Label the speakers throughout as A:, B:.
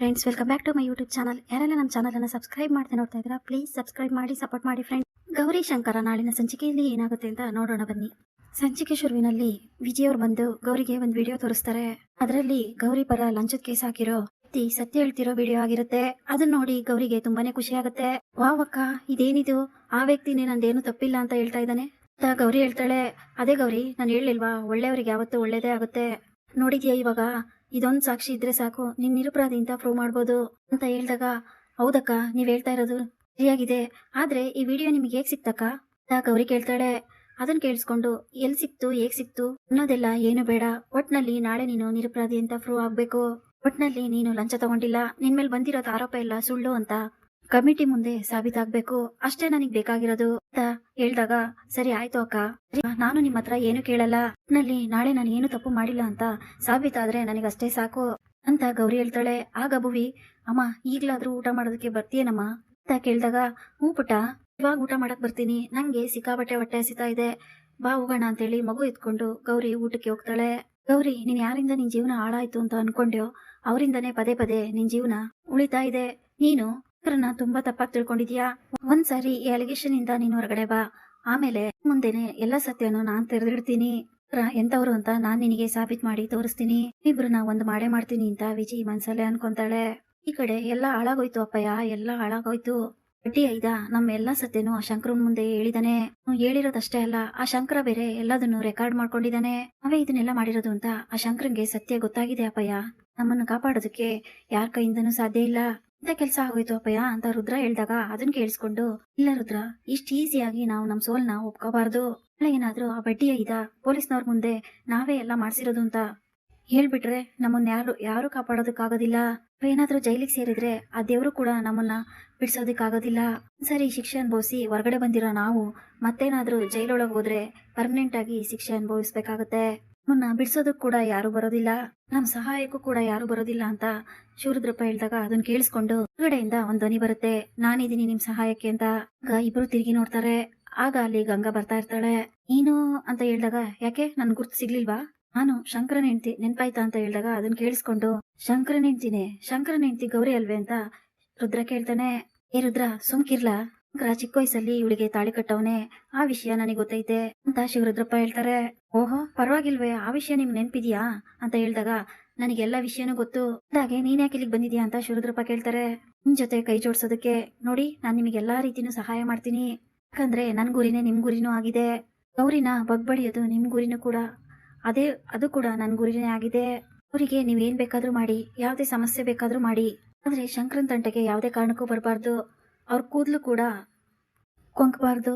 A: Friends, welcome back to my YouTube channel. ಯಾರೆಲ್ಲ ನಮ್ಮ ಚಾನಲನ್ನು ಸಬ್ಸ್ಕ್ರೈಬ್ ಮಾಡ್ತಾ ನೋಡ್ತಾ ಇದ್ದೀರಾ, ಪ್ಲೀಸ್ ಸಬ್ಸ್ಕ್ರೈಬ್ ಮಾಡಿ, ಸಪೋರ್ಟ್ ಮಾಡಿ ಫ್ರೆಂಡ್ಸ್. ಗೌರಿ ಶಂಕರ ನಾಳಿನ ಸಂಚಿಕೆಯಲ್ಲಿ ಏನಾಗುತ್ತೆ ಅಂತ ನೋಡೋಣ ಬನ್ನಿ. ಸಂಚಿಕೆ ಶುರುವಿನಲ್ಲಿ ವಿಜಯ್ ಅವರು ಬಂದು ಗೌರಿಗೆ ಒಂದು ವಿಡಿಯೋ ತೋರಿಸ್ತಾರೆ. ಅದರಲ್ಲಿ ಗೌರಿ ಪರ ಲಂಚದ ಕೇಸ್ ಹಾಕಿರೋ ವ್ಯಕ್ತಿ ಸತ್ಯ ಹೇಳ್ತಿರೋ ವಿಡಿಯೋ ಆಗಿರುತ್ತೆ. ಅದನ್ನ ನೋಡಿ ಗೌರಿಗೆ ತುಂಬಾನೇ ಖುಷಿ ಆಗುತ್ತೆ. ವಾವಕ್ಕ, ಇದೇನಿದು, ಆ ವ್ಯಕ್ತಿನೇ ನಂದೇನು ತಪ್ಪಿಲ್ಲ ಅಂತ ಹೇಳ್ತಾ ಇದ್ದಾನೆ ಅಂತ ಗೌರಿ ಹೇಳ್ತಾಳೆ. ಅದೇ ಗೌರಿ, ನಾನು ಹೇಳಿಲ್ವಾ, ಒಳ್ಳೆಯವ್ರಿಗೆ ಯಾವತ್ತೂ ಒಳ್ಳೇದೇ ಆಗುತ್ತೆ. ನೋಡಿದ್ಯಾ, ಇವಾಗ ಇದೊಂದು ಸಾಕ್ಷಿ ಇದ್ರೆ ಸಾಕು, ನಿನ್ ನಿರಪರಾಧಿ ಅಂತ ಪ್ರೂವ್ ಮಾಡ್ಬೋದು ಅಂತ ಹೇಳಿದಾಗ, ಹೌದಕ್ಕ, ನೀವ್ ಹೇಳ್ತಾ ಇರೋದು ಸರಿಯಾಗಿದೆ, ಆದ್ರೆ ಈ ವಿಡಿಯೋ ನಿಮ್ಗೆ ಹೇಗ್ ಸಿಕ್ತಕ್ಕ ಅಂತ ಗೌರಿ ಕೇಳ್ತಾಳೆ. ಅದನ್ನ ಕೇಳಿಸ್ಕೊಂಡು ಎಲ್ ಸಿಕ್ತು, ಹೇಗ್ ಸಿಕ್ತು ಅನ್ನೋದೆಲ್ಲ ಏನು ಬೇಡ, ಒಟ್ನಲ್ಲಿ ನಾಳೆ ನೀನು ನಿರಪರಾಧಿ ಅಂತ ಪ್ರೂವ್ ಆಗ್ಬೇಕು. ಒಟ್ನಲ್ಲಿ ನೀನು ಲಂಚ ತಗೊಂಡಿಲ್ಲ, ನಿನ್ ಮೇಲೆ ಬಂದಿರೋದು ಆರೋಪ ಎಲ್ಲ ಸುಳ್ಳು ಅಂತ ಕಮಿಟಿ ಮುಂದೆ ಸಾಬೀತಾಗ್ಬೇಕು, ಅಷ್ಟೇ ನನಗ್ ಬೇಕಾಗಿರೋದು ಅಂತ ಹೇಳ್ದಾಗ, ಸರಿ ಆಯ್ತು ಅಕ್ಕ, ನಾನು ನಿಮ್ಮ ಹತ್ರ ಏನು ಕೇಳಲ್ಲ, ಒಟ್ನಲ್ಲಿ ನಾಳೆ ನಾನು ಏನು ತಪ್ಪು ಮಾಡಿಲ್ಲ ಅಂತ ಸಾಬೀತಾದ್ರೆ ನನಗಷ್ಟೇ ಸಾಕು ಅಂತ ಗೌರಿ ಹೇಳ್ತಾಳೆ. ಆಗ ಭುವಿ, ಅಮ್ಮ ಈಗ್ಲಾದ್ರೂ ಊಟ ಮಾಡೋದಕ್ಕೆ ಬರ್ತೀಯನಮ್ಮ ಅಂತ ಕೇಳಿದಾಗ, ಹ್ಞೂ ಪುಟ್ಟ, ಇವಾಗ ಊಟ ಮಾಡಕ್ ಬರ್ತೀನಿ, ನಂಗೆ ಸಿಕ್ಕಾಬಟ್ಟೆ ಹೊಟ್ಟೆ ಹಸಿತಾ ಇದೆ, ಬಾ ಹೋಗೋಣ ಅಂತೇಳಿ ಮಗು ಎತ್ಕೊಂಡು ಗೌರಿ ಊಟಕ್ಕೆ ಹೋಗ್ತಾಳೆ. ಗೌರಿ, ನೀನ್ ಯಾರಿಂದ ನಿನ್ ಜೀವನ ಹಾಳಾಯ್ತು ಅಂತ ಅನ್ಕೊಂಡ್ಯೋ ಅವರಿಂದನೇ ಪದೇ ಪದೇ ನಿನ್ ಜೀವನ ಉಳಿತಾ ಇದೆ. ನೀನು ತುಂಬಾ ತಪ್ಪಾಗಿ ತಿಳ್ಕೊಂಡಿದ್ಯಾ. ಒಂದ್ಸಾರಿ ಈ ಅಲಿಗೇಷನ್ ಇಂದ ನೀನು ಹೊರಗಡೆ ಬಾ, ಆಮೇಲೆ ಮುಂದೆನೆ ಎಲ್ಲ ಸತ್ಯನೂ ನಾನ್ ತೆರೆದಿಡ್ತೀನಿ, ಎಂತವ್ರು ಅಂತ ನಾನ್ ನಿನಗೆ ಸಾಬೀತ್ ಮಾಡಿ ತೋರಿಸ್ತೀನಿ, ಇಬ್ರನ್ನ ಒಂದು ಮಾಡೇ ಮಾಡ್ತೀನಿ ಅಂತ ವಿಜಿ ಮನ್ಸಲ್ಲೇ ಅನ್ಕೊಂತಾಳೆ. ಈ ಕಡೆ ಎಲ್ಲ ಹಾಳಾಗೋಯ್ತು ಅಪ್ಪಯ್ಯ, ಎಲ್ಲ ಹಾಳಾಗೋಯ್ತು. ಬಡ್ಡಿ ಐದ ನಮ್ಮ ಎಲ್ಲಾ ಸತ್ಯನು ಆ ಶಂಕರನ್ ಮುಂದೆ ಹೇಳಿದಾನೆ. ಹೇಳಿರೋದಷ್ಟೇ ಅಲ್ಲ, ಆ ಶಂಕರ ಬೇರೆ ಎಲ್ಲದನ್ನು ರೆಕಾರ್ಡ್ ಮಾಡ್ಕೊಂಡಿದ್ದಾನೆ. ಅವೇ ಇದನ್ನೆಲ್ಲ ಮಾಡಿರೋದು ಅಂತ ಆ ಶಂಕರಂಗೆ ಸತ್ಯ ಗೊತ್ತಾಗಿದೆ ಅಪ್ಪಯ್ಯ. ನಮ್ಮನ್ನು ಕಾಪಾಡೋದಕ್ಕೆ ಯಾರ ಕೈಯಿಂದನೂ ಸಾಧ್ಯ ಇಲ್ಲ, ಇಂಥ ಕೆಲ್ಸ ಆಗೋಯ್ತು ಅಪ್ಪಯ್ಯ ಅಂತ ರುದ್ರ ಹೇಳ್ದಾಗ, ಅದನ್ನ ಕೇಳಿಸ್ಕೊಂಡು, ಇಲ್ಲ ರುದ್ರ, ಇಷ್ಟ ಈಸಿಯಾಗಿ ನಾವು ನಮ್ ಸೋಲ್ನ ಒಪ್ಕೋಬಾರ್ದು, ಏನಾದ್ರೂ ಆ ಬಡ್ಡಿ ಐದ ಪೊಲೀಸ್ನವ್ರ ಮುಂದೆ ನಾವೇ ಎಲ್ಲ ಮಾಡ್ಸಿರೋದು ಅಂತ ಹೇಳ್ಬಿಟ್ರೆ ನಮ್ಮನ್ನ ಯಾರು ಕಾಪಾಡೋದಕ್ಕಾಗೋದಿಲ್ಲ. ಏನಾದ್ರೂ ಜೈಲಿಗೆ ಸೇರಿದ್ರೆ ಆ ದೇವ್ರು ಕೂಡ ನಮ್ಮನ್ನ ಬಿಡ್ಸೋದಕ್ಕಾಗೋದಿಲ್ಲ. ಸರಿ ಶಿಕ್ಷೆ ಅನುಭವಿಸಿ ಹೊರಗಡೆ ಬಂದಿರೋ ನಾವು ಮತ್ತೇನಾದ್ರೂ ಜೈಲೊಳಗೆ ಹೋದ್ರೆ ಪರ್ಮನೆಂಟ್ ಆಗಿ ಶಿಕ್ಷೆ ಅನುಭವಿಸ್ಬೇಕಾಗತ್ತೆ. ನಮ್ಮನ್ನ ಬಿಡ್ಸೋದಕ್ ಕೂಡ ಯಾರು ಬರೋದಿಲ್ಲ, ನಮ್ ಸಹಾಯಕ್ಕೂ ಕೂಡ ಯಾರು ಬರೋದಿಲ್ಲ ಅಂತ ಶಿವರುದ್ರಪ್ಪ ಹೇಳ್ದಾಗ, ಅದನ್ನ ಕೇಳಿಸ್ಕೊಂಡು ಹೊರಗಡೆಯಿಂದ ಒಂದ್ ಧ್ವನಿ ಬರುತ್ತೆ, ನಾನಿದ್ದೀನಿ ನಿಮ್ ಸಹಾಯಕ್ಕೆ ಅಂತ. ಇಬ್ರು ತಿರುಗಿ ನೋಡ್ತಾರೆ. ಆಗ ಅಲ್ಲಿ ಗಂಗಾ ಬರ್ತಾ ಇರ್ತಾಳೆ. ನೀನು ಅಂತ ಹೇಳಿದಾಗ, ಯಾಕೆ ನನ್ ಗುರ್ತು ಸಿಗ್ಲಿಲ್ವಾ, ನಾನು ಶಂಕರನ್ ಹೆಂಡ್ತಿ ನೆನ್ಪಾಯ್ತಾ ಅಂತ ಹೇಳಿದಾಗ, ಅದನ್ನ ಕೇಳಿಸ್ಕೊಂಡು, ಶಂಕರನ್ ಹೆಂಡ್ತಿ ಗೌರಿ ಅಲ್ವೇ ಅಂತ ರುದ್ರ ಕೇಳ್ತಾನೆ. ಏ ರುದ್ರ, ಸುಮ್ಕಿರ್ಲಾ, ಚಿಕ್ಕ ವಯಸ್ಸಲ್ಲಿ ಇವಳಿಗೆ ತಾಳಿ ಕಟ್ಟವನೆ, ಆ ವಿಷಯ ನನಗೆ ಗೊತ್ತೈತೆ ಅಂತ ಶಿವರುದ್ರಪ್ಪ ಹೇಳ್ತಾರೆ. ಓಹೋ, ಪರವಾಗಿಲ್ವೇ, ಆ ವಿಷಯ ನಿಮ್ಗೆ ನೆನ್ಪಿದ್ಯಾ ಅಂತ ಹೇಳಿದಾಗ, ನನಗೆಲ್ಲಾ ವಿಷಯನೂ ಗೊತ್ತು, ಅದಾಗೆ ನೀನ್ ಯಾಕೆ ಇಲ್ಲಿಗೆ ಬಂದಿದ್ಯಾ ಅಂತ ಶಿವರುದ್ರಪ್ಪ ಕೇಳ್ತಾರೆ. ನಿಮ್ ಜೊತೆ ಕೈ ಜೋಡ್ಸೋದಕ್ಕೆ. ನೋಡಿ, ನಾನ್ ನಿಮಗೆಲ್ಲಾ ರೀತಿನೂ ಸಹಾಯ ಮಾಡ್ತೀನಿ, ಯಾಕಂದ್ರೆ ನನ್ ಗುರಿನೇ ನಿಮ್ ಗುರಿನೂ ಆಗಿದೆ. ಗೌರಿನ ಬಗ್ಬಡಿಯೋದು ನಿಮ್ ಗುರಿನೂ ಕೂಡ, ಅದು ಕೂಡ ನನ್ ಗುರಿನೇ ಆಗಿದೆ. ಅವರಿಗೆ ನೀವೇನ್ ಬೇಕಾದ್ರೂ ಮಾಡಿ, ಯಾವ್ದೇ ಸಮಸ್ಯೆ ಬೇಕಾದ್ರೂ ಮಾಡಿ, ಆದ್ರೆ ಶಂಕರನ್ ತಂಟೆಗೆ ಯಾವ್ದೇ ಕಾರಣಕ್ಕೂ ಬರಬಾರ್ದು, ಅವ್ರ ಕೂದಲು ಕೂಡ ಕೊಂಕಬಾರ್ದು.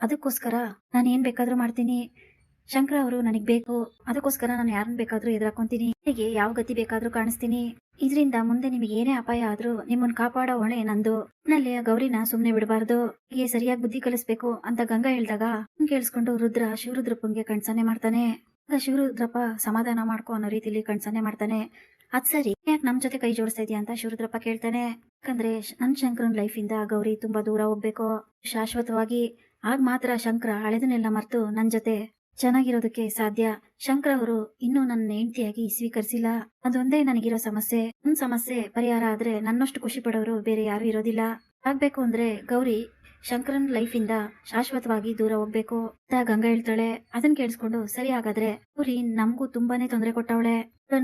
A: ಅದಕ್ಕೋಸ್ಕರ ನಾನು ಏನ್ ಬೇಕಾದ್ರೂ ಮಾಡ್ತೀನಿ. ಶಂಕರ ಅವರು ನನಗ್ ಬೇಕು, ಅದಕ್ಕೋಸ್ಕರ ನಾನು ಯಾರನ್ನ ಬೇಕಾದ್ರೂ ಎದುರಾಕೊಂತೀನಿ, ಹೀಗೆ ಯಾವ ಗತಿ ಬೇಕಾದ್ರೂ ಕಾಣಿಸ್ತೀನಿ. ಇದರಿಂದ ಮುಂದೆ ನಿಮಗೆ ಏನೇ ಅಪಾಯ ಆದ್ರೂ ನಿಮ್ಮನ್ನ ಕಾಪಾಡೋ ಹೊಣೆ ನಂದು. ನಲ್ಲಿ ಗೌರಿನ ಸುಮ್ನೆ ಬಿಡಬಾರ್ದು, ಹೀಗೆ ಸರಿಯಾಗಿ ಬುದ್ಧಿ ಕಲಿಸ್ಬೇಕು ಅಂತ ಗಂಗಾ ಹೇಳ್ದಾಗ, ಕೇಳಿಸ್ಕೊಂಡು ರುದ್ರ ಶಿವರುದ್ರಪ್ಪಂಗೆ ಕಣ್ಸನೆ ಮಾಡ್ತಾನೆ. ಶಿವರುದ್ರಪ್ಪ ಸಮಾಧಾನ ಮಾಡ್ಕೊ ಅನ್ನೋ ರೀತಿಲಿ ಕಣ್ಸನೆ ಮಾಡ್ತಾನೆ. ಅದ್ ಸರಿ, ಯಾಕೆ ನಮ್ ಜೊತೆ ಕೈ ಜೋಡಿಸ್ತಾ ಇದೀಯ ಅಂತ ಶಿವರುದ್ರಪ್ಪ ಕೇಳ್ತಾನೆ. ಯಾಕಂದ್ರೆ ನನ್ ಶಂಕರನ್ ಲೈಫ್ ಇಂದ ಗೌರಿ ತುಂಬಾ ದೂರ ಹೋಗ್ಬೇಕು ಶಾಶ್ವತವಾಗಿ, ಆಗ ಮಾತ್ರ ಶಂಕರ ಹಳೆದನ್ನೆಲ್ಲ ಮರ್ತು ನನ್ ಜೊತೆ ಚೆನ್ನಾಗಿರೋದಕ್ಕೆ ಸಾಧ್ಯ. ಶಂಕರ ಅವರು ಇನ್ನೂ ನನ್ನ ಹೆಂಡತಿಯಾಗಿ ಸ್ವೀಕರಿಸಿಲ್ಲ, ಅದೊಂದೇ ನನಗಿರೋ ಸಮಸ್ಯೆ. ನನ್ ಸಮಸ್ಯೆ ಪರಿಹಾರ ಆದ್ರೆ ನನ್ನಷ್ಟು ಖುಷಿ ಪಡೋರು ಬೇರೆ ಯಾರು ಇರೋದಿಲ್ಲ. ಆಗ್ಬೇಕು ಅಂದ್ರೆ ಗೌರಿ ಶಂಕರನ್ ಲೈಫ್ ಇಂದ ಶಾಶ್ವತವಾಗಿ ದೂರ ಹೋಗ್ಬೇಕು ಅಂತ ಗಂಗಾ ಹೇಳ್ತಾಳೆ. ಅದನ್ನ ಕೇಳಿಸ್ಕೊಂಡು, ಸರಿ ಹಾಗಾದ್ರೆ ಗೌರಿ ನಮ್ಗೂ ತುಂಬಾನೇ ತೊಂದರೆ ಕೊಟ್ಟವಳೆ,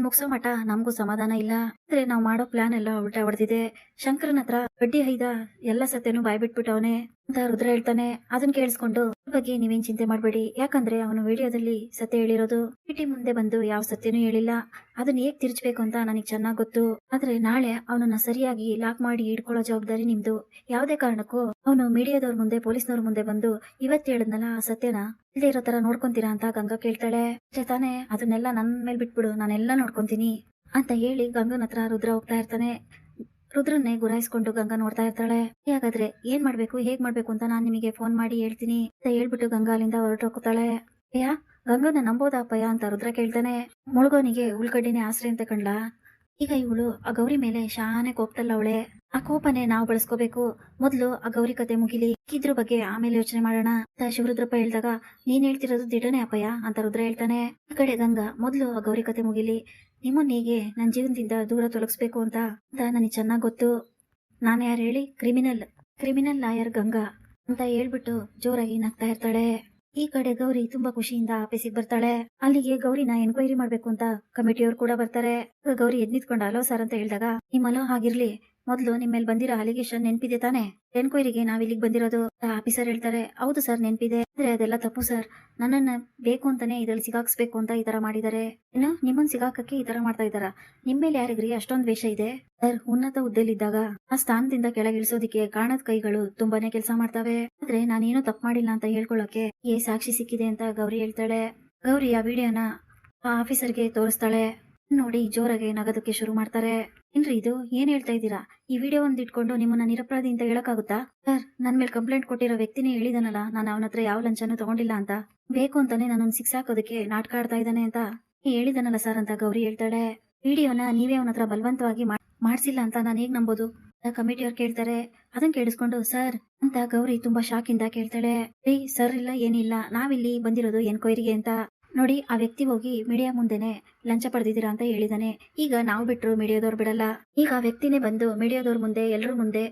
A: ಮುಗಿಸೋ ಮಠ ನಮ್ಗೂ ಸಮಾಧಾನ ಇಲ್ಲ, ಅಂದ್ರೆ ನಾವ್ ಮಾಡೋ ಪ್ಲಾನ್ ಎಲ್ಲ ಉಲ್ಟಾ ಹೊಡೆದಿದೆ. ಶಂಕರನ್ ಹತ್ರ ಬಡ್ಡಿ ಐದ ಎಲ್ಲ ಸತ್ಯನೂ ಬಾಯ್ಬಿಟ್ಬಿಟ್ಟವನೆ ಅಂತ ರುದ್ರ ಹೇಳ್ತಾನೆ. ಅದನ್ನ ಕೇಳಿಸ್ಕೊಂಡು, ಬಗ್ಗೆ ನೀವೇನ್ ಚಿಂತೆ ಮಾಡ್ಬೇಡಿ, ಯಾಕಂದ್ರೆ ಅವನು ವಿಡಿಯೋದಲ್ಲಿ ಸತ್ಯ ಹೇಳಿರೋದು, ಪಿಟಿ ಮುಂದೆ ಬಂದು ಯಾವ ಸತ್ಯನೂ ಹೇಳಿಲ್ಲ, ಅದನ್ನ ಹೇಗ್ ತಿರ್ಚ್ಬೇಕು ಅಂತ ನನಗ್ ಚೆನ್ನಾಗ್ ಗೊತ್ತು. ಆದ್ರೆ ನಾಳೆ ಅವನನ್ನ ಸರಿಯಾಗಿ ಲಾಕ್ ಮಾಡಿ ಹಿಡ್ಕೊಳ್ಳೋ ಜವಾಬ್ದಾರಿ ನಿಮ್ದು. ಯಾವ್ದೇ ಕಾರಣಕ್ಕೂ ಅವನು ಮೀಡಿಯಾದವ್ರ ಮುಂದೆ ಪೊಲೀಸ್ನವ್ರ ಮುಂದೆ ಬಂದು ಇವತ್ತು ಹೇಳಿದ್ನಲ್ಲ ಆ ಸತ್ಯನ ಇಲ್ಲದೆ ಇರೋ ತರ ನೋಡ್ಕೊಂತೀರಾ ಅಂತ ಗಂಗಾ ಕೇಳ್ತಾಳೆ. ತಾನೇ, ಅದನ್ನೆಲ್ಲ ನನ್ ಮೇಲ್ ಬಿಟ್ಬಿಡು, ನಾನೆಲ್ಲ ನೋಡ್ಕೊಂತೀನಿ ಅಂತ ಹೇಳಿ ಗಂಗನ ಹತ್ರ ರುದ್ರ ಹೋಗ್ತಾ ಇರ್ತಾನೆ. ರುದ್ರನ್ನೇ ಗುರಾಯಿಸ್ಕೊಂಡು ಗಂಗಾ ನೋಡ್ತಾ ಇರ್ತಾಳೆ. ಹಾಗಾದ್ರೆ ಏನ್ ಮಾಡ್ಬೇಕು, ಹೇಗ್ ಮಾಡ್ಬೇಕು ಅಂತ ನಾನ್ ನಿಮಗೆ ಫೋನ್ ಮಾಡಿ ಹೇಳ್ತೀನಿ ಅಂತ ಹೇಳ್ಬಿಟ್ಟು ಗಂಗಾ ಅಲ್ಲಿಂದ ಹೊರಟೋಗ್ತಾಳೆ. ಅಯ್ಯ, ಗಂಗನ ನಂಬೋದಾ ಅಪ್ಪಯ್ಯ ಅಂತ ರುದ್ರ ಕೇಳ್ತಾನೆ. ಮುಳುಗೋನಿಗೆ ಉಳ್ಕಡ್ಡಿನೇ ಆಶ್ರಯ ಅಂತ ಕಂಡ್ಲಾ, ಈಗ ಇವಳು ಆ ಗೌರಿ ಮೇಲೆ ಶಾನೆ ಕೋಪದಲ್ಲ ಅವಳೆ, ಆ ಕೋಪನೆ ನಾವು ಬಳಸ್ಕೋಬೇಕು. ಮೊದ್ಲು ಆ ಗೌರಿ ಕತೆ ಮುಗಿಲಿ, ಇದ್ರ ಬಗ್ಗೆ ಆಮೇಲೆ ಯೋಚನೆ ಮಾಡೋಣ ಅಂತ ಶಿವರುದ್ರಪ್ಪ ಹೇಳ್ದಾಗ, ನೀನ್ ಹೇಳ್ತಿರೋದು ದಿಡನೆ ಅಪ್ಪಯ್ಯ ಅಂತ ರುದ್ರ ಹೇಳ್ತಾನೆ. ಈ ಕಡೆ ಗಂಗಾ, ಮೊದ್ಲು ಆ ಗೌರಿ ಕತೆ ಮುಗಿಲಿ, ನಿಮ್ಮನ್ನ ಹೇಗೆ ನನ್ನ ಜೀವನದಿಂದ ದೂರ ತೊಲಗಿಸ್ಬೇಕು ಅಂತ ನನಗೆ ಚೆನ್ನಾಗಿ ಗೊತ್ತು. ನಾನು ಯಾರು ಹೇಳಿ? ಕ್ರಿಮಿನಲ್ ಲಾಯರ್ ಗಂಗಾ ಅಂತ ಹೇಳ್ಬಿಟ್ಟು ಜೋರಾಗಿ ನಗ್ತಾ ಇರ್ತಾಳೆ. ಈ ಕಡೆ ಗೌರಿ ತುಂಬಾ ಖುಷಿಯಿಂದ ಆಫೀಸಿಗೆ ಬರ್ತಾಳೆ. ಅಲ್ಲಿಗೆ ಗೌರಿನ ಎನ್ಕ್ವೈರಿ ಮಾಡ್ಬೇಕು ಅಂತ ಕಮಿಟಿಯವ್ರು ಕೂಡ ಬರ್ತಾರೆ. ಗೌರಿ ಎದ್ ನಿಂತ್ಕೊಂಡು ಅಲೋ ಸರ್ ಅಂತ ಹೇಳಿದಾಗ, ನಿಮ್ಮ ಅಲೋ ಆಗಿರ್ಲಿ, ಮೊದ್ಲು ನಿಮ್ಮ ಮೇಲೆ ಬಂದಿರೋ ಅಲಿಗೇಷನ್ ನೆನ್ಪಿದೆ ತಾನೆ? ಎನ್ಕ್ವೈರಿಗೆ ನಾವ್ ಇಲ್ಲಿಗೆ ಬಂದಿರೋದು. ಆಫೀಸರ್ ಹೇಳ್ತಾರೆ, ಹೌದು ಸರ್ ನೆನ್ಪಿದೆ, ಆದ್ರೆ ಅದೆಲ್ಲ ತಪ್ಪು ಸರ್. ನನ್ನನ್ನ ಬೇಕು ಅಂತಾನೆ ಇದ್ರಲ್ಲಿ ಸಿಗಾಕ್ಸ್ಬೇಕು ಅಂತ ಈ ತರ ಮಾಡಿದ್ದಾರೆ. ಇನ್ನು ನಿಮ್ಮನ್ ಸಿಗಾಕಕ್ಕೆ ಈ ತರ ಮಾಡ್ತಾ ಇದಾರ? ನಿಮ್ ಮೇಲೆ ಯಾರಿಗ್ರಿ ಅಷ್ಟೊಂದ್ ದ್ವೇಷ ಇದೆ? ಸರ್, ಉನ್ನತ ಹುದ್ದೆಲಿದ್ದಾಗ ಆ ಸ್ಥಾನದಿಂದ ಕೆಳಗಿಳಿಸೋದಿಕ್ಕೆ ಕಾಣದ ಕೈಗಳು ತುಂಬಾನೇ ಕೆಲಸ ಮಾಡ್ತವೆ. ಆದ್ರೆ ನಾನೇನೋ ತಪ್ಪು ಮಾಡಿಲ್ಲ ಅಂತ ಹೇಳ್ಕೊಳ್ಳೋಕೆ ಸಾಕ್ಷಿ ಸಿಕ್ಕಿದೆ ಅಂತ ಗೌರಿ ಹೇಳ್ತಾಳೆ. ಗೌರಿ ಆ ವಿಡಿಯೋನ ಆ ಆಫೀಸರ್ಗೆ ತೋರಿಸ್ತಾಳೆ. ನೋಡಿ ಜೋರಾಗಿ ನಗೋದಕ್ಕೆ ಶುರು ಮಾಡ್ತಾರೆ. ಏನ್ರಿ ಇದು, ಏನ್ ಹೇಳ್ತಾ ಇದ್ದೀರಾ? ಈ ವಿಡಿಯೋ ಒಂದ್ ಇಟ್ಕೊಂಡು ನಿಮ್ಮನ್ನ ನಿರಪರಾಧಿ ಅಂತ ಹೇಳಕ್ಕಾಗುತ್ತಾ? ಸರ್, ನನ್ ಮೇಲೆ ಕಂಪ್ಲೇಂಟ್ ಕೊಟ್ಟಿರೋ ವ್ಯಕ್ತಿನೇ ಹೇಳಿದಾನಲ್ಲ, ನಾನು ಅವನ ಹತ್ರ ಯಾವ ಲಂಚನೂ ತಗೊಂಡಿಲ್ಲ ಅಂತ. ಬೇಕು ಅಂತಾನೆ ನನ್ನನ್ನು ಸಿಕ್ಸಾಕೋದಕ್ಕೆ ನಾಟಕ ಆಡ್ತಾ ಇದ್ದಾನೆ ಅಂತ ಹೇಳಿದಾನಲ್ಲ ಸರ್ ಅಂತ ಗೌರಿ ಹೇಳ್ತಾಳೆ. ವಿಡಿಯೋನ ನೀವೇ ಅವನ ಹತ್ರ ಬಲವಂತವಾಗಿ ಮಾಡ್ಸಿಲ್ಲ ಅಂತ ನಾನು ಹೇಗ್ ನಂಬೋದು? ಕಮಿಟಿಯವ್ರು ಕೇಳ್ತಾರೆ. ಅದನ್ನ ಕೇಳಿಸ್ಕೊಂಡು ಸರ್ ಅಂತ ಗೌರಿ ತುಂಬಾ ಶಾಕ್ ಇಂದ ಕೇಳ್ತಾಳೆ. ರೀ ಸರ್, ಇಲ್ಲ ಏನಿಲ್ಲ, ನಾವಿಲ್ಲಿ ಬಂದಿರೋದು ಎನ್ಕ್ವೈರಿಗೆ ಅಂತ. ನೋಡಿ, ಆ ವ್ಯಕ್ತಿ ಹೋಗಿ ಮೀಡಿಯಾ ಮುಂದೆನೆ ಲಂಚ ಪಡೆದಿದ್ದೀರಾ ಅಂತ ಹೇಳಿದಾನೆ. ಈಗ ನಾವು ಬಿಟ್ರು ಮೀಡಿಯಾದವ್ರು ಬಿಡಲ್ಲ. ಈಗ ಆ ವ್ಯಕ್ತಿನೇ ಬಂದು ಮೀಡಿಯಾದವ್ರ ಮುಂದೆ, ಎಲ್ಲರ ಮುಂದೆ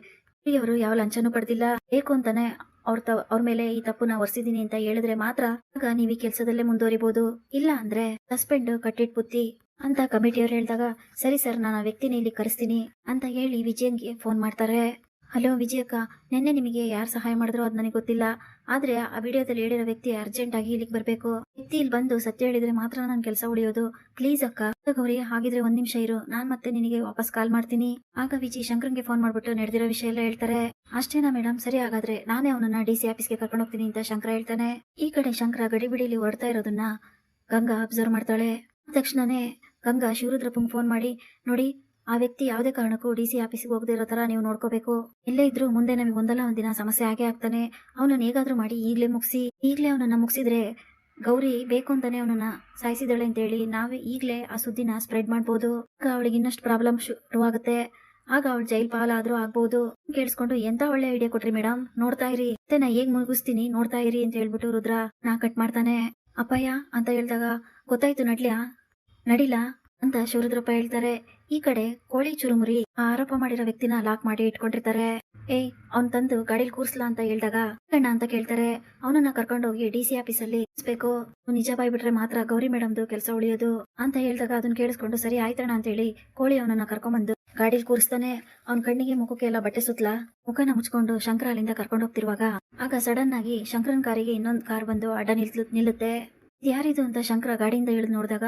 A: ಅವರು ಯಾವ ಲಂಚನೂ ಪಡೆದಿಲ್ಲ, ಬೇಕು ಅಂತಾನೆ ಅವ್ರ ಮೇಲೆ ಈ ತಪ್ಪುನ ಹೊರಿಸಿದೀನಿ ಅಂತ ಹೇಳಿದ್ರೆ ಮಾತ್ರ ಆಗ ನೀವು ಈ ಕೆಲಸದಲ್ಲೇ ಮುಂದುವರಿಬಹುದು. ಇಲ್ಲ ಅಂದ್ರೆ ಸಸ್ಪೆಂಡ್, ಕಟ್ಟಿಟ್ ಬುತ್ತಿ ಅಂತ ಕಮಿಟಿಯವ್ರು ಹೇಳಿದಾಗ, ಸರಿ ಸರ್, ನಾನು ಆ ವ್ಯಕ್ತಿನ ಇಲ್ಲಿ ಕರೆಸ್ತೀನಿ ಅಂತ ಹೇಳಿ ವಿಜಯನ್ಗೆ ಫೋನ್ ಮಾಡ್ತಾರೆ. ಹಲೋ ವಿಜಯಕ್ಕ, ನಿನ್ನೆ ನಿಮಗೆ ಯಾರು ಸಹಾಯ ಮಾಡಿದ್ರು ಅದು ನನಗೆ ಗೊತ್ತಿಲ್ಲ, ಆದ್ರೆ ಆ ವಿಡಿಯೋದಲ್ಲಿ ಹೇಳಿರೋ ವ್ಯಕ್ತಿ ಅರ್ಜೆಂಟ್ ಆಗಿ ಇಲ್ಲಿಗೆ ಬರ್ಬೇಕು. ವ್ಯಕ್ತಿ ಇಲ್ಲಿ ಬಂದು ಸತ್ಯ ಹೇಳಿದ್ರೆ ಮಾತ್ರ ನನ್ನ ಕೆಲಸ ಉಳಿಯೋದು. ಪ್ಲೀಸ್ ಅಕ್ಕ. ಗೌರಿ, ಹಾಗಿದ್ರೆ ಒಂದ್ ನಿಮಿಷ ಇರು, ನಾನ್ ಮತ್ತೆ ನಿನಗೆ ವಾಪಸ್ ಕಾಲ್ ಮಾಡ್ತೀನಿ. ಆಗ ವಿಜಯ್ ಶಂಕರಂಗೆ ಫೋನ್ ಮಾಡ್ಬಿಟ್ಟು ನಡೆದಿರೋ ವಿಷಯ ಎಲ್ಲ ಹೇಳ್ತಾರೆ. ಅಷ್ಟೇನಾ ಮೇಡಮ್? ಸರಿ, ಹಾಗಾದ್ರೆ ನಾನೇ ಅವನನ್ನ DC ಆಫೀಸ್ಗೆ ಕರ್ಕೊಂಡು ಹೋಗ್ತೀನಿ ಅಂತ ಶಂಕರ ಹೇಳ್ತಾನೆ. ಈ ಕಡೆ ಶಂಕರ ಗಡಿಬಿಡಿಲಿ ಹೊರಡ್ತಾ ಇರೋದನ್ನ ಗಂಗಾ ಅಬ್ಸರ್ವ್ ಮಾಡ್ತಾಳೆ. ತಕ್ಷಣನೇ ಗಂಗಾ ಶಿವರುದ್ರಪ್ಪಂಗ್ ಫೋನ್ ಮಾಡಿ, ನೋಡಿ, ಆ ವ್ಯಕ್ತಿ ಯಾವುದೇ ಕಾರಣಕ್ಕೂ DC ಆಫೀಸಿಗೆ ಹೋಗದೆ ಇರೋ ತರ ನೀವು ನೋಡ್ಕೋಬೇಕು. ಎಲ್ಲೇ ಇದ್ರು ಮುಂದೆ ನಮಗೆ ಒಂದಲ್ಲ ಒಂದಿನ ಸಮಸ್ಯೆ ಆಗೇ ಆಗ್ತಾನೆ. ಅವನನ್ನ ಹೇಗಾದ್ರೂ ಮಾಡಿ ಈಗ್ಲೇ ಅವನನ್ನ ಮುಗಿಸಿದ್ರೆ ಗೌರಿ ಬೇಕು ಅಂತಾನೆ ಅವನನ್ನ ಸಾಯಿಸಿದಳೆ ಅಂತ ಹೇಳಿ ನಾವೇ ಈಗ್ಲೇ ಆ ಸುದ್ದಿನ ಸ್ಪ್ರೆಡ್ ಮಾಡ್ಬೋದು. ಆಗ ಅವಳಿಗೆ ಇನ್ನಷ್ಟು ಪ್ರಾಬ್ಲಮ್ ಶುರುವಾಗುತ್ತೆ. ಆಗ ಅವಳು ಜೈಲ್ ಪಾಲಾದ್ರೂ ಆಗ್ಬಹುದು. ಕೇಳಿಸ್ಕೊಂಡು, ಎಂತ ಒಳ್ಳೆ ಐಡಿಯಾ ಕೊಟ್ರಿ ಮೇಡಮ್, ನೋಡ್ತಾ ಇರಿ, ಮತ್ತೆ ನಾ ಹೇಗ್ ಮುಗಿಸ್ತೀನಿ ನೋಡ್ತಾ ಇರಿ ಅಂತ ಹೇಳ್ಬಿಟ್ಟು ರುದ್ರ ಕಟ್ ಮಾಡ್ತಾನೆ. ಅಪ್ಪಯ್ಯ ಅಂತ ಹೇಳಿದಾಗ, ಗೊತ್ತಾಯ್ತು ನಡಿಲ್ಲ ಅಂತ ಶಿವರುದ್ರಪ್ಪ ಹೇಳ್ತಾರೆ. ಈ ಕಡೆ ಕೋಳಿ ಚುರುಮುರಿ ಆ ಆರೋಪ ಮಾಡಿರೋ ವ್ಯಕ್ತಿನ ಲಾಕ್ ಮಾಡಿ ಇಟ್ಕೊಂಡಿರ್ತಾರೆ. ಅವ್ನ್ ತಂದು ಗಾಡಿಲಿ ಕೂರ್ಸ್ಲಾ ಅಂತ ಹೇಳಿದಾಗ ಕಣ್ಣ ಅಂತ ಕೇಳ್ತಾರೆ. ಅವನನ್ನ ಕರ್ಕೊಂಡೋಗಿ DC ಆಫೀಸಲ್ಲಿ ಬೇಕು, ನಿಜ ಬಾಯ್ಬಿಟ್ರೆ ಮಾತ್ರ ಗೌರಿ ಮೇಡಮ್ದು ಕೆಲಸ ಉಳಿಯೋದು ಅಂತ ಹೇಳಿದಾಗ ಅದನ್ನ ಕೇಳಿಸ್ಕೊಂಡು, ಸರಿ ಆಯ್ತಣ್ಣ ಅಂತ ಹೇಳಿ ಕೋಳಿ ಅವನನ್ನ ಕರ್ಕೊಂಡ್ಬಂದು ಗಾಡಿಲಿ ಕೂರಿಸ್ತಾನೆ. ಅವ್ನ ಕಣ್ಣಿಗೆ ಮುಖಕ್ಕೆ ಎಲ್ಲ ಬಟ್ಟೆ ಸುತ್ತಲ ಮುಖನ ಮುಚ್ಕೊಂಡು ಶಂಕರ ಅಲ್ಲಿಂದ ಕರ್ಕೊಂಡು ಹೋಗ್ತಿರುವಾಗ ಆಗ ಸಡನ್ ಆಗಿ ಶಂಕರನ್ ಕಾರಿಗೆ ಇನ್ನೊಂದು ಕಾರ್ ಬಂದು ಅಡ್ಡ ನಿಲ್ಲುತ್ತೆ. ಯಾರಿದು ಅಂತ ಶಂಕರ ಗಾಡಿಯಿಂದ ಇಳಿದು ನೋಡಿದಾಗ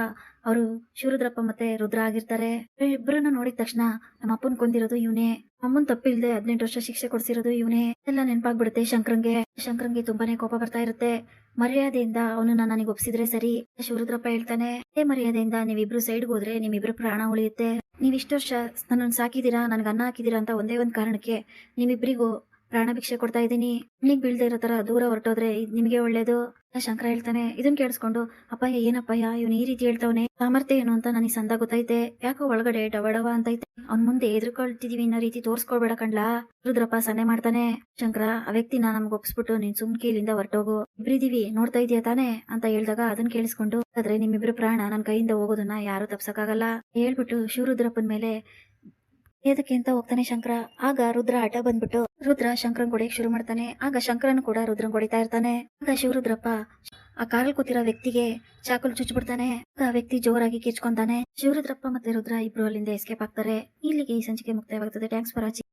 A: ಅವರು ಶಿವರುದ್ರಪ್ಪ ಮತ್ತೆ ರುದ್ರ ಆಗಿರ್ತಾರೆ. ಇಬ್ಬರನ್ನ ನೋಡಿದ ತಕ್ಷಣ ನಮ್ಮ ಅಪ್ಪನ್ ಕೊಂದಿರೋದು ಇವನೇ, ಅಮ್ಮನ್ ತಪ್ಪಿಲ್ದೆ 18 ವರ್ಷ ಶಿಕ್ಷೆ ಕೊಡ್ಸಿರೋದು ಇವನೇ ಎಲ್ಲ ನೆನಪಾಗ್ಬಿಡುತ್ತೆ ಶಂಕರಂಗೆ ತುಂಬಾನೇ ಕೋಪ ಬರ್ತಾ ಇರುತ್ತೆ. ಮರ್ಯಾದೆಯಿಂದ ಅವನನ್ನ ನನಗೆ ಒಪ್ಸಿದ್ರೆ ಸರಿ. ಶಿವರುದ್ರಪ್ಪ ಹೇಳ್ತಾನೆ, ಮರ್ಯಾದೆಯಿಂದ ನೀವಿಬ್ರು ಸೈಡ್ಗೆ ಹೋದ್ರೆ ನಿಮ್ಮಿಬ್ರು ಪ್ರಾಣ ಉಳಿಯುತ್ತೆ. ನೀವ್ ಇಷ್ಟು ವರ್ಷ ನನ್ನನ್ನು ಸಾಕಿದೀರಾ, ನನ್ಗೆ ಅನ್ನ ಹಾಕಿದೀರಾ ಅಂತ ಒಂದೇ ಒಂದ್ ಕಾರಣಕ್ಕೆ ನಿಮ್ಮಿಬ್ರಿಗೂ ಪ್ರಾಣ ಭಿಕ್ಷೆ ಕೊಡ್ತಾ ಇದ್ದೀನಿ. ನಿಗ್ ಬೀಳ್ದೆ ಇರೋ ತರ ದೂರ ಹೊರಟೋದ್ರೆ ನಿಮ್ಗೆ ಒಳ್ಳೇದು. ಶಂಕರ ಹೇಳ್ತಾನೆ. ಇದನ್ ಕೇಳಿಸ್ಕೊಂಡು, ಅಪ್ಪಯ್ಯ ಏನಪ್ಪಯ್ಯ ಇವನು ಈ ರೀತಿ ಹೇಳ್ತಾವನೆ, ಸಾಮರ್ಥ್ಯ ಏನು ಅಂತ ನನಗೆ ಸಂದ ಗೊತ್ತೈತೆ, ಯಾಕೋ ಒಳಗಡೆ ಡವ ಅಂತೈತೆ, ಅವ್ನ್ ಮುಂದೆ ಎದುರ್ಕೊಳ್ತಿದೀವಿ ಅನ್ನೋ ರೀತಿ ತೋರ್ಸ್ಕೊಳ್ಬೇಡ ಕಣ್ಲಾ. ರುದ್ರಪ್ಪ ಸನ್ನೆ ಮಾಡ್ತಾನೆ. ಶಂಕರ, ಆ ವ್ಯಕ್ತಿನ ನಮ್ಗೆ ಒಪ್ಸ್ಬಿಟ್ಟು ನೀನ್ ಸುಮ್ಕಿ ಇಲ್ಲಿಂದ ಹೊರಟೋಗು, ಇಬ್ರಿದೀವಿ ನೋಡ್ತಾ ಇದೀಯ ತಾನೆ ಅಂತ ಹೇಳಿದಾಗ ಅದನ್ನ ಕೇಳಿಸ್ಕೊಂಡು, ಆದ್ರೆ ನಿಮ್ಮಿಬ್ರು ಪ್ರಾಣ ನನ್ ಕೈಯಿಂದ ಹೋಗೋದನ್ನ ಯಾರು ತಪ್ಸಕ್ಕಾಗಲ್ಲ ಹೇಳ್ಬಿಟ್ಟು ಶಿವರುದ್ರಪ್ಪನ ಮೇಲೆ ಏದಕ್ಕೆ ಅಂತ ಹೋಗ್ತಾನೆ ಶಂಕರ. ಆಗ ರುದ್ರ ಆಟ ಬಂದ್ಬಿಟ್ಟು ರುದ್ರ ಶಂಕರನ್ ಹೊಡೆಯಕ್ ಶುರು ಮಾಡ್ತಾನೆ. ಆಗ ಶಂಕರನ್ ಕೂಡ ರುದ್ರನ್ ಹೊಡಿತಾ ಇರ್ತಾನೆ. ಆಗ ಶಿವರುದ್ರಪ್ಪ ಆ ಕಾರಲ್ಲಿ ಕೂತಿರೋ ವ್ಯಕ್ತಿಗೆ ಚಾಕುಲ್ ಚುಚ್ಬಿಡ್ತಾನೆ. ಆಗ ಆ ವ್ಯಕ್ತಿ ಜೋರಾಗಿ ಕಿಚ್ಕೊಂತಾನೆ. ಶಿವರುದ್ರಪ್ಪ ಮತ್ತೆ ರುದ್ರ ಇಬ್ರು ಅಲ್ಲಿಂದ ಎಸ್ಕೇಪ್ ಆಗ್ತಾರೆ. ಇಲ್ಲಿಗೆ ಈ ಸಂಚಿಕೆ ಮುಕ್ತಾಯವಾಗ್ತದೆ. Thanks for watching.